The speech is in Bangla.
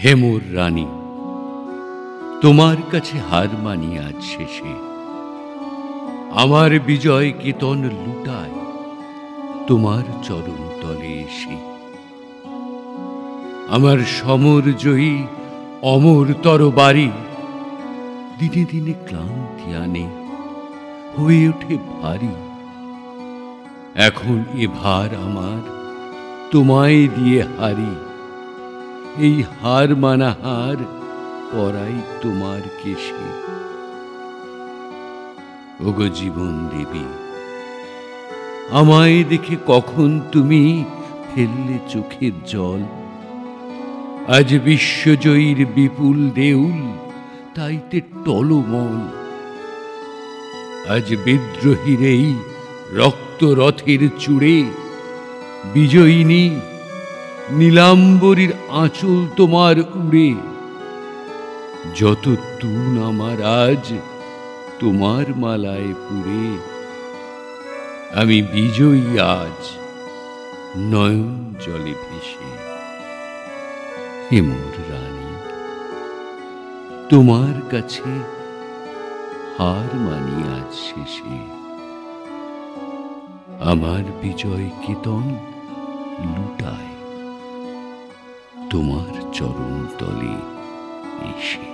হে মোর রানী, তোমার কাছে হার মানি আজ শেষে। আমার বিজয় কেতন লুটায় তোমার চরণ তলে এসে। আমার সমর জয়ী অমর তরবারি দিনে দিনে ক্লান্তি আনে, হয়ে ওঠে ভারী। এখন এ ভার আমার তোমায় দিয়ে হারি, এই হার মানা হার পরাই তোমার কেশে। ওগো জীবন দেবী, আমায় দেখে কখন তুমি ফেললে চোখের জল। আজ বিশ্বজয়ীর বিপুল দেউল তাইতে টলমল। আজ বিদ্রোহীর এই রক্তরথের চূড়ে বিজয়িনী নীলাম্বরীর আঁচল তোমার উড়ে। যত তুন আমার আজ তোমার মালায় পুরে, আমি বিজয়ী আজ নয়ন জলে ভেসে। হে মোর রানী, তোমার কাছে হার মানি আজ শেষে। আমার বিজয় কেতন লুটায় তোমার চরণ তলে এসে।